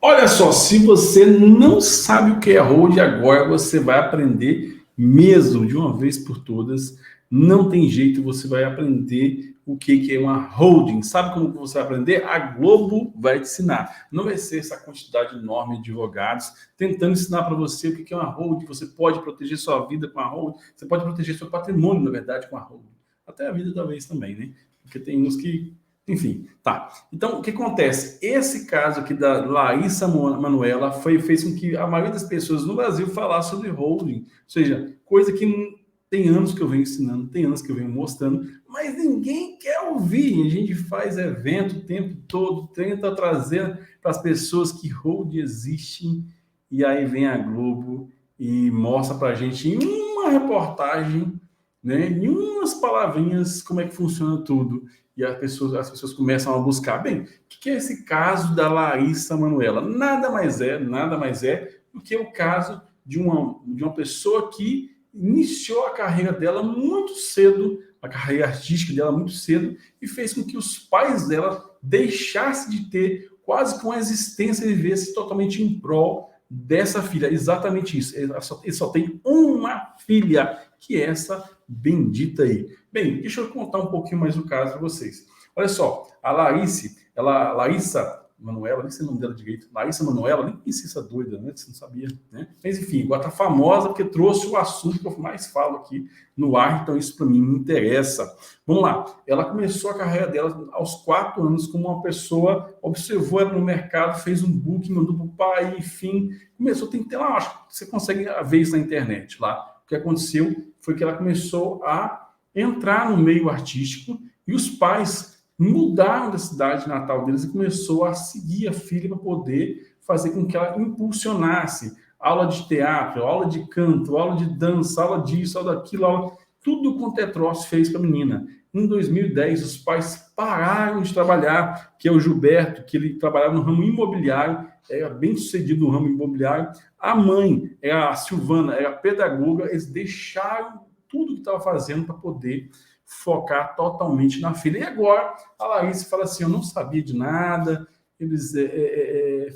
Olha só, se você não sabe o que é hold, agora você vai aprender mesmo de uma vez por todas. Não tem jeito, você vai aprender o que é uma holding. Sabe como que você vai aprender? A Globo vai te ensinar. Não vai ser essa quantidade enorme de advogados tentando ensinar para você o que é uma holding. Você pode proteger sua vida com a holding, você pode proteger seu patrimônio, na verdade, com a holding. Até a vida talvez também, né? Porque tem uns que enfim, tá. Então, o que acontece? Esse caso aqui da Laísa Manoela fez com que a maioria das pessoas no Brasil falasse sobre holding. Ou seja, coisa que tem anos que eu venho ensinando, tem anos que eu venho mostrando, mas ninguém quer ouvir. A gente faz evento o tempo todo, tenta trazer para as pessoas que holding existe, e aí vem a Globo e mostra para a gente em uma reportagem, né, em umas palavrinhas, como é que funciona tudo. E as pessoas começam a buscar. Bem, o que é esse caso da Laísa Manoela? Nada mais é do que o caso de uma pessoa que iniciou a carreira dela muito cedo, a carreira artística dela muito cedo, e fez com que os pais dela deixassem de ter quase que uma existência e vivesse totalmente em prol dessa filha. Exatamente isso. Ele só tem uma filha, que é essa bendita aí. Bem, deixa eu contar um pouquinho mais do caso para vocês. Olha só, a Laísa Manoela, nem sei o nome dela direito, Laísa Manoela, nem conheci essa doida, né? Você não sabia, né? Mas enfim, agora tá famosa porque trouxe o assunto que eu mais falo aqui no ar, então isso para mim me interessa. Vamos lá, ela começou a carreira dela aos 4 anos como uma pessoa, observou ela no mercado, fez um booking, mandou pro pai, enfim, começou, tem que ter lá, acho que você consegue ver isso na internet lá. O que aconteceu foi que ela começou a entrar no meio artístico e os pais mudaram da cidade natal deles e começou a seguir a filha para poder fazer com que ela impulsionasse aula de teatro, aula de canto, aula de dança, aula disso, aula daquilo, tudo quanto é troço fez para a menina. Em 2010, os pais pararam de trabalhar, que é o Gilberto, que ele trabalhava no ramo imobiliário, era bem sucedido no ramo imobiliário. A mãe, a Silvana, era pedagoga, eles deixaram tudo que estava fazendo para poder focar totalmente na filha. E agora a Larissa fala assim, eu não sabia de nada, eles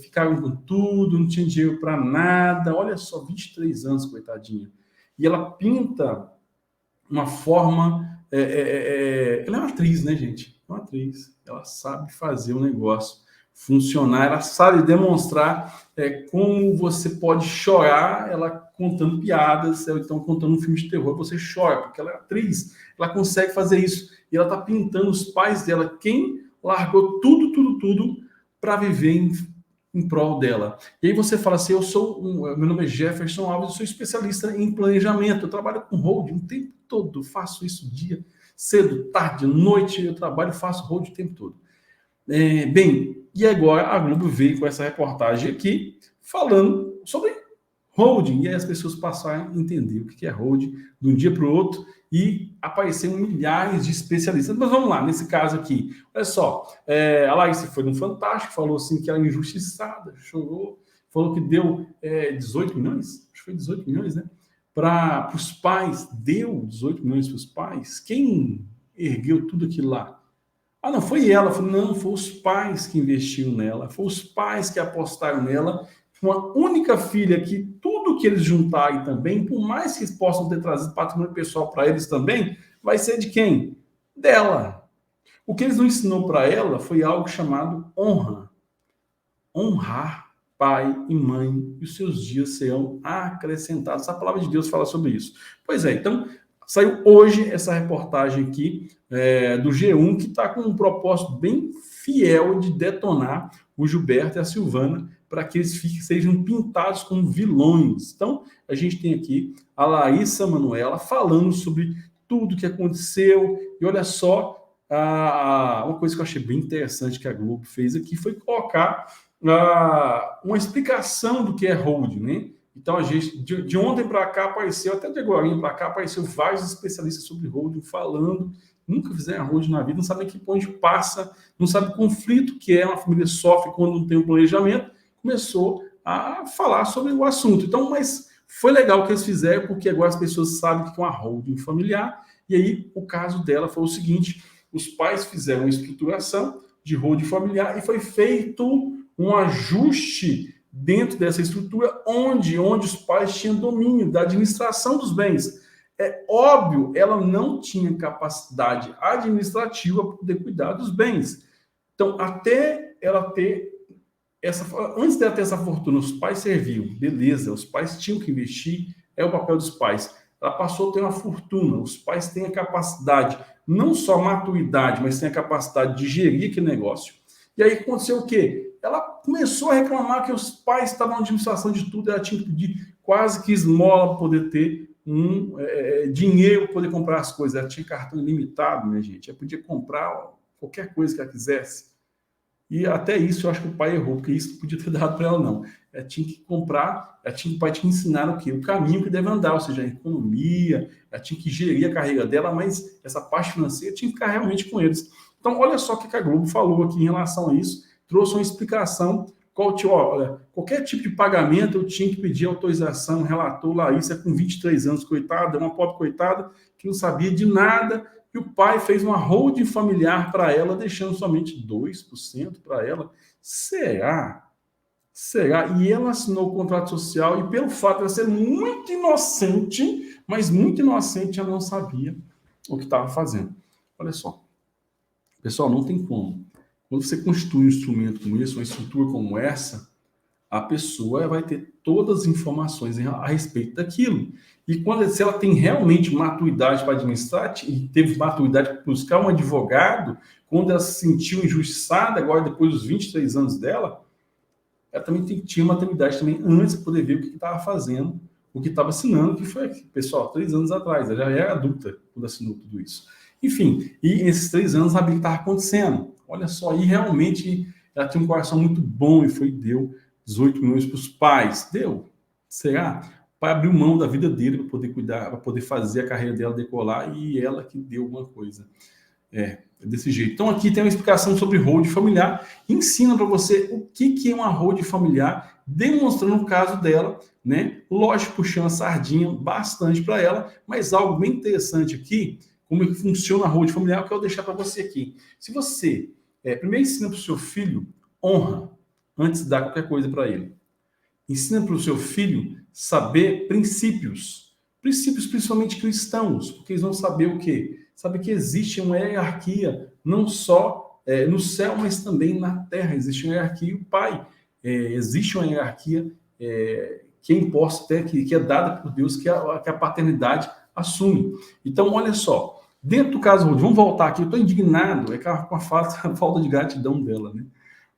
ficaram com tudo, não tinha dinheiro para nada, olha só, 23 anos, coitadinha. E ela pinta uma forma... ela é uma atriz, né, gente? É uma atriz. Ela sabe fazer o negócio funcionar, ela sabe demonstrar como você pode chorar ela contando piadas, ou então contando um filme de terror, você chora, porque ela é atriz, ela consegue fazer isso, e ela está pintando os pais dela, quem largou tudo para viver em prol dela. E aí você fala assim, meu nome é Jefferson Alves, eu sou especialista em planejamento, eu trabalho com holding o tempo todo, faço isso dia, cedo, tarde, noite, eu trabalho e faço holding o tempo todo. Bem, e agora a Globo veio com essa reportagem aqui, falando sobre holding, e aí as pessoas passaram a entender o que é holding de um dia para o outro, e apareceram milhares de especialistas. Mas vamos lá, nesse caso aqui, olha só, a Laís foi no Fantástico, falou assim que era injustiçada, chorou, falou que deu 18 milhões, acho que foi 18 milhões, né? Para os pais, deu 18 milhões para os pais, quem ergueu tudo aquilo lá? Ah, não, foi ela. Falei, não, foi os pais que investiram nela, foi os pais que apostaram nela. Uma única filha que tudo que eles juntarem também, por mais que eles possam ter trazido patrimônio pessoal para eles também, vai ser de quem? Dela. O que eles não ensinou para ela foi algo chamado honra. Honrar pai e mãe, e os seus dias serão acrescentados. A palavra de Deus fala sobre isso. Pois é, então, saiu hoje essa reportagem aqui do G1, que está com um propósito bem fiel de detonar o Gilberto e a Silvana para que eles sejam pintados como vilões. Então, a gente tem aqui a Laísa Manoela falando sobre tudo que aconteceu. E olha só, uma coisa que eu achei bem interessante que a Globo fez aqui foi colocar uma explicação do que é holding, né? Então, a gente, de ontem para cá apareceu, até de agora para cá, apareceu vários especialistas sobre holding falando, nunca fizeram holding na vida, não sabem que ponto passa, não sabem o conflito que uma família sofre quando não tem um planejamento, começou a falar sobre o assunto. Então, mas foi legal o que eles fizeram, porque agora as pessoas sabem que é uma holding familiar, e aí o caso dela foi o seguinte, os pais fizeram uma estruturação de holding familiar e foi feito um ajuste dentro dessa estrutura onde os pais tinham domínio da administração dos bens. É óbvio, ela não tinha capacidade administrativa para poder cuidar dos bens. Então, até ela ter antes dela ter essa fortuna, os pais serviam, beleza, os pais tinham que investir, é o papel dos pais. Ela passou a ter uma fortuna, os pais têm a capacidade, não só maturidade, mas têm a capacidade de gerir aquele negócio. E aí aconteceu o quê? Ela começou a reclamar que os pais estavam na administração de tudo, ela tinha que pedir quase que esmola para poder ter dinheiro para poder comprar as coisas. Ela tinha cartão ilimitado, minha gente. Ela podia comprar qualquer coisa que ela quisesse. E até isso eu acho que o pai errou, porque isso não podia ter dado para ela, não. Ela tinha que comprar, o pai tinha que ensinar o quê? O caminho que deve andar, ou seja, a economia, ela tinha que gerir a carreira dela, mas essa parte financeira tinha que ficar realmente com eles. Então, olha só o que a Globo falou aqui em relação a isso, trouxe uma explicação. Qualquer tipo de pagamento eu tinha que pedir autorização, relatou Larissa com 23 anos, coitada, uma pobre coitada, que não sabia de nada, e o pai fez uma holding familiar para ela, deixando somente 2% para ela. Será? E ela assinou o contrato social, e pelo fato de ela ser muito inocente, mas muito inocente, ela não sabia o que estava fazendo. Olha só. Pessoal, não tem como. Quando você constitui um instrumento como esse, uma estrutura como essa, a pessoa vai ter todas as informações a respeito daquilo. E se ela tem realmente maturidade para administrar, e teve maturidade para buscar um advogado, quando ela se sentiu injustiçada, agora depois dos 23 anos dela, ela também tinha maturidade também antes de poder ver o que estava fazendo, o que estava assinando, que foi, pessoal, 3 anos atrás. Ela já era adulta quando assinou tudo isso. Enfim, e esses 3 anos sabia o que estava acontecendo. Olha só, e realmente ela tinha um coração muito bom e deu 18 milhões para os pais. Deu? Será? O pai abriu mão da vida dele para poder cuidar, para poder fazer a carreira dela decolar, e ela que deu alguma coisa. É desse jeito. Então aqui tem uma explicação sobre holding familiar, ensina para você o que é uma holding familiar, demonstrando o caso dela, né? Lógico, puxando a sardinha bastante para ela, mas algo bem interessante aqui, como é que funciona a holding familiar, que eu quero deixar para você aqui. Se você primeiro ensina para o seu filho honra antes de dar qualquer coisa para ele. Ensina para o seu filho saber princípios principalmente cristãos, porque eles vão saber o quê? Sabe que existe uma hierarquia, não só no céu, mas também na terra. Existe uma hierarquia, e o pai, existe uma hierarquia que é imposta, que é dada por Deus, que a paternidade assume. Então, olha só, dentro do caso, vamos voltar aqui, eu estou indignado, com a falta de gratidão dela, né?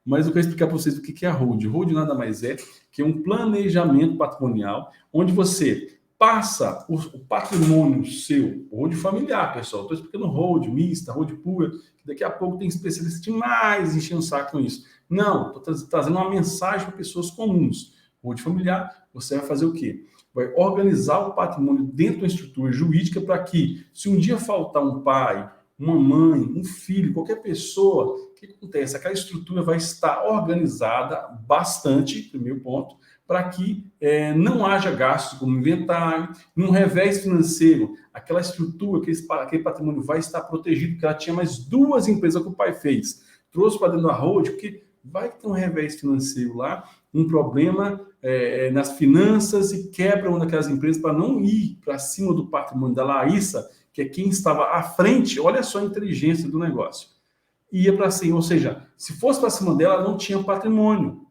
Mas eu quero explicar para vocês o que é a holding. Holding nada mais é que um planejamento patrimonial, onde você passa o patrimônio seu, holding familiar, pessoal. Estou explicando holding mista, holding pura, que daqui a pouco tem especialista demais enchendo o saco com isso. Não, estou trazendo uma mensagem para pessoas comuns. Holding familiar, você vai fazer o quê? Vai organizar o patrimônio dentro de uma estrutura jurídica para que, se um dia faltar um pai, uma mãe, um filho, qualquer pessoa, o que acontece? Aquela estrutura vai estar organizada bastante, primeiro ponto, para que não haja gastos como inventário, num revés financeiro, aquela estrutura, aquele patrimônio vai estar protegido, porque ela tinha mais 2 empresas que o pai fez. Trouxe para dentro da holding, porque vai ter um revés financeiro lá, um problema nas finanças, e quebra uma daquelas empresas para não ir para cima do patrimônio da Larissa, que é quem estava à frente. Olha só a inteligência do negócio. Ia para cima, ou seja, se fosse para cima dela, não tinha patrimônio.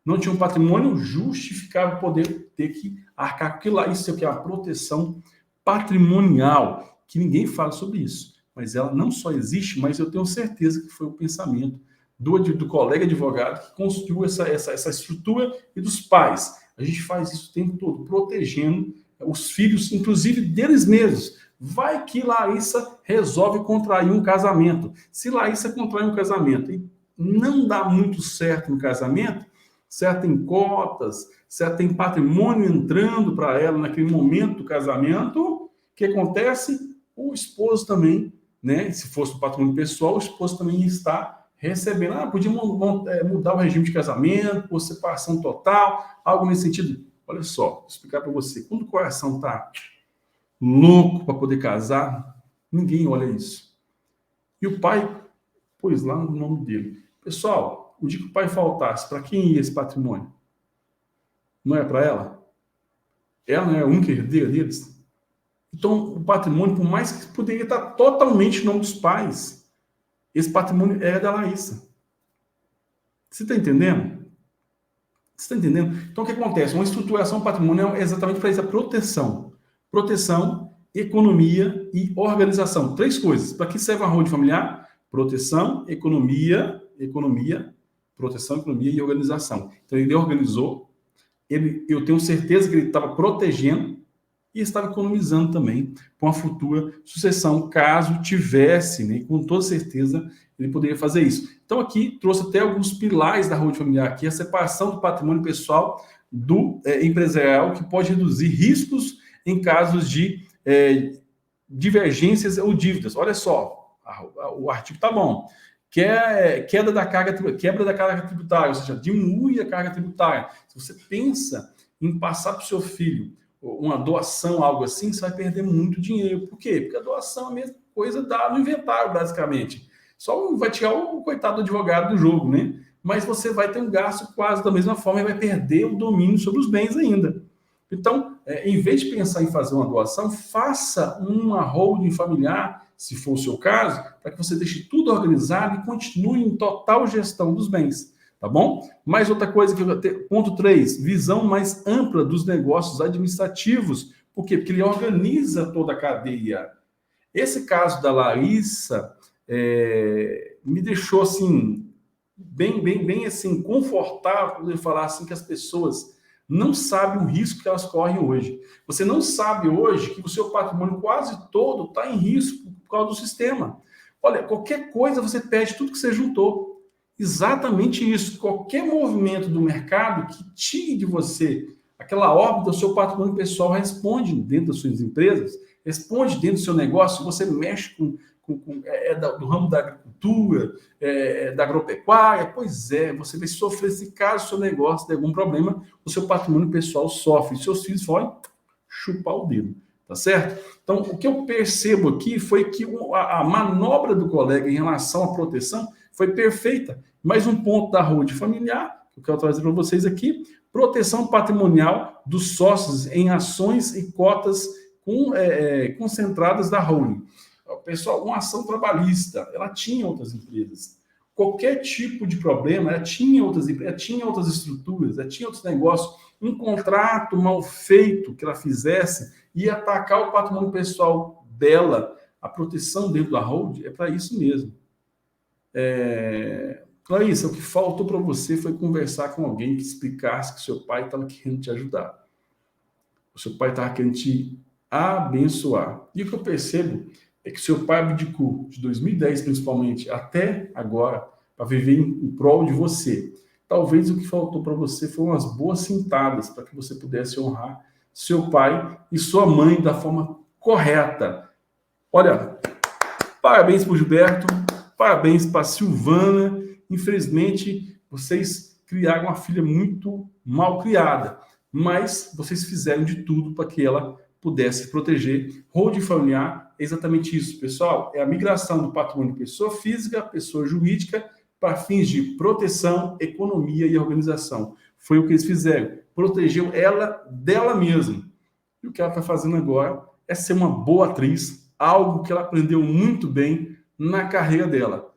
Não tinha um patrimônio justificável poder ter que arcar com aquilo lá. Isso aqui é uma proteção patrimonial, que ninguém fala sobre isso. Mas ela não só existe, mas eu tenho certeza que foi o pensamento do colega advogado que construiu essa estrutura, e dos pais. A gente faz isso o tempo todo, protegendo os filhos, inclusive deles mesmos. Vai que Larissa resolve contrair um casamento. Se Larissa contrair um casamento e não dá muito certo no casamento, se ela tem cotas, se ela tem patrimônio entrando para ela naquele momento do casamento, o que acontece? O esposo também, né? Se fosse o patrimônio pessoal, o esposo também está recebendo. Podia mudar o regime de casamento, por separação total, algo nesse sentido. Olha só, vou explicar para você. Quando o coração está louco para poder casar, ninguém olha isso. E o pai pôs lá no nome dele. Pessoal, o dia que o pai faltasse, para quem ia esse patrimônio? Não é para ela? Ela não é a única herdeira deles? Então, o patrimônio, por mais que poderia estar totalmente no nome dos pais, esse patrimônio era da Laísa. Você está entendendo? Você está entendendo? Então, o que acontece? Uma estruturação patrimonial é exatamente para isso, a proteção. Proteção, economia e organização. 3 coisas. Para que serve a holding familiar? Proteção, proteção, economia e organização. Então, ele organizou, eu tenho certeza que ele estava protegendo e estava economizando também para uma futura sucessão, caso tivesse, né? Com toda certeza ele poderia fazer isso. Então aqui trouxe até alguns pilares da holding familiar, aqui a separação do patrimônio pessoal do empresarial, que pode reduzir riscos em casos de divergências ou dívidas. Olha só, o artigo tá bom. Quebra da carga tributária, ou seja, diminui a carga tributária. Se você pensa em passar para o seu filho uma doação, algo assim, você vai perder muito dinheiro. Por quê? Porque a doação é a mesma coisa no inventário, basicamente. Só vai tirar o coitado do advogado do jogo, né? Mas você vai ter um gasto quase da mesma forma e vai perder o domínio sobre os bens ainda. Então, em vez de pensar em fazer uma doação, faça uma holding familiar, se for o seu caso, para que você deixe tudo organizado e continue em total gestão dos bens. Tá bom? Mais outra coisa que eu vou ter, ponto 3, visão mais ampla dos negócios administrativos. Por quê? Porque ele organiza toda a cadeia. Esse caso da Larissa me deixou assim bem assim confortável poder falar assim que as pessoas não sabem o risco que elas correm hoje. Você não sabe hoje que o seu patrimônio quase todo está em risco por causa do sistema. Olha, qualquer coisa você perde tudo que você juntou. Exatamente isso. Qualquer movimento do mercado que tire de você aquela órbita do seu patrimônio pessoal responde dentro das suas empresas, responde dentro do seu negócio. Você mexe do ramo da agricultura, da agropecuária, pois você vai sofrer se caso o seu negócio der algum problema, o seu patrimônio pessoal sofre, seus filhos podem chupar o dedo, tá certo? Então, o que eu percebo aqui foi que a manobra do colega em relação à proteção foi perfeita. Mais um ponto da holding familiar, que eu quero trazer para vocês aqui, proteção patrimonial dos sócios em ações e cotas concentradas da holding. Pessoal, uma ação trabalhista, ela tinha outras empresas. Qualquer tipo de problema, ela tinha outras empresas, ela tinha outras estruturas, ela tinha outros negócios. Um contrato mal feito que ela fizesse ia atacar o patrimônio pessoal dela. A proteção dentro da holding é para isso mesmo. Clarissa, o que faltou para você foi conversar com alguém que explicasse que seu pai estava querendo te ajudar. O seu pai estava querendo te abençoar. E o que eu percebo é que seu pai abdicou, de 2010 principalmente, até agora, para viver em prol de você. Talvez o que faltou para você foram umas boas cintadas para que você pudesse honrar seu pai e sua mãe da forma correta. Olha, parabéns para o Gilberto, parabéns para a Silvana. Infelizmente, vocês criaram uma filha muito mal criada, mas vocês fizeram de tudo para que ela pudesse proteger. Holding familiar é exatamente isso, pessoal. É a migração do patrimônio de pessoa física, pessoa jurídica, para fins de proteção, economia e organização. Foi o que eles fizeram. Protegeu ela dela mesma. E o que ela está fazendo agora é ser uma boa atriz, algo que ela aprendeu muito bem na carreira dela.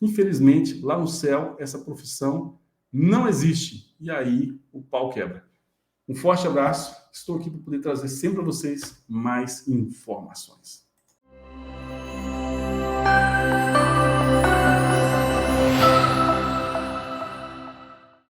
Infelizmente, lá no céu, essa profissão não existe. E aí o pau quebra. Um forte abraço. Estou aqui para poder trazer sempre para vocês mais informações.